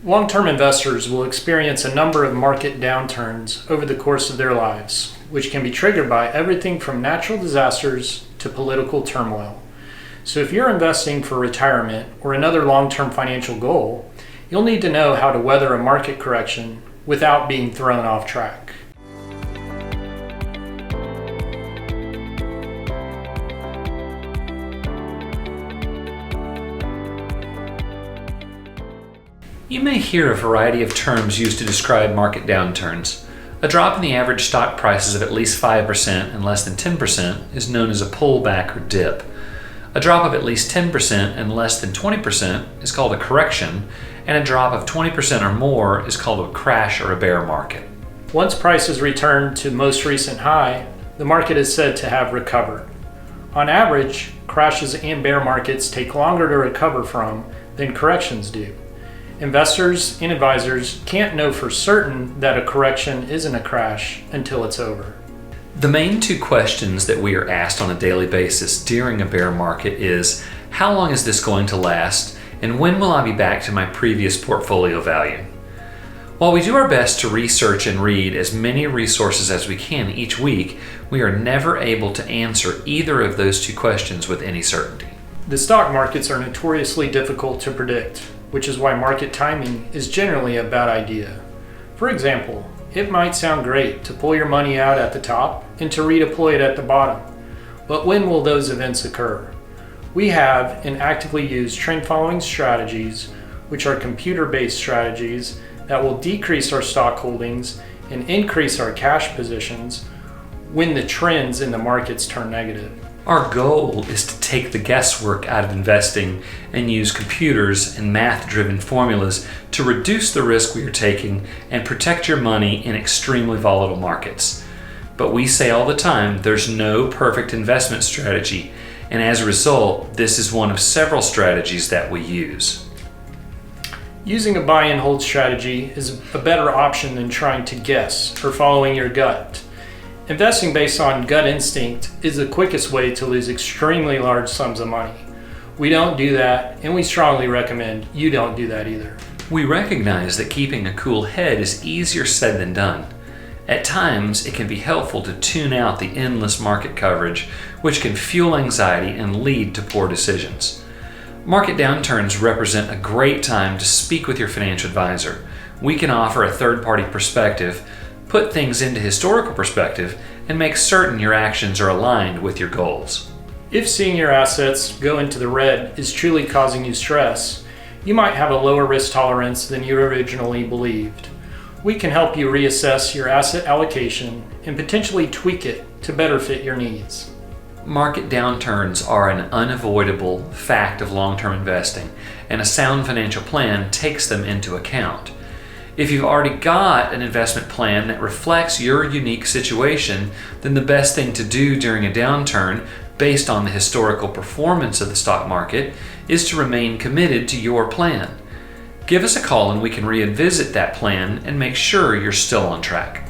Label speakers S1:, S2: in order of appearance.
S1: Long-term investors will experience a number of market downturns over the course of their lives, which can be triggered by everything from natural disasters to political turmoil. So if you're investing for retirement or another long-term financial goal, you'll need to know how to weather a market correction without being thrown off track.
S2: You may hear a variety of terms used to describe market downturns. A drop in the average stock prices of at least 5% and less than 10% is known as a pullback or dip. A drop of at least 10% and less than 20% is called a correction, and a drop of 20% or more is called a crash or a bear market.
S1: Once prices return to most recent high, the market is said to have recovered. On average, crashes and bear markets take longer to recover from than corrections do. Investors and advisors can't know for certain that a correction isn't a crash until it's over.
S2: The main two questions that we are asked on a daily basis during a bear market is, how long is this going to last, and when will I be back to my previous portfolio value? While we do our best to research and read as many resources as we can each week, we are never able to answer either of those two questions with any certainty.
S1: The stock markets are notoriously difficult to predict, which is why market timing is generally a bad idea. For example, it might sound great to pull your money out at the top and to redeploy it at the bottom, but when will those events occur? We have and actively use trend following strategies, which are computer-based strategies that will decrease our stock holdings and increase our cash positions when the trends in the markets turn negative.
S2: Our goal is to take the guesswork out of investing and use computers and math-driven formulas to reduce the risk we are taking and protect your money in extremely volatile markets. But we say all the time there's no perfect investment strategy, and as a result, this is one of several strategies that we use.
S1: Using a buy and hold strategy is a better option than trying to guess or following your gut. Investing based on gut instinct is the quickest way to lose extremely large sums of money. We don't do that, and we strongly recommend you don't do that either.
S2: We recognize that keeping a cool head is easier said than done. At times, it can be helpful to tune out the endless market coverage, which can fuel anxiety and lead to poor decisions. Market downturns represent a great time to speak with your financial advisor. We can offer a third-party perspective, put things into historical perspective, and make certain your actions are aligned with your goals.
S1: If seeing your assets go into the red is truly causing you stress, you might have a lower risk tolerance than you originally believed. We can help you reassess your asset allocation and potentially tweak it to better fit your needs.
S2: Market downturns are an unavoidable fact of long-term investing, and a sound financial plan takes them into account. If you've already got an investment plan that reflects your unique situation, then the best thing to do during a downturn, based on the historical performance of the stock market, is to remain committed to your plan. Give us a call and we can revisit that plan and make sure you're still on track.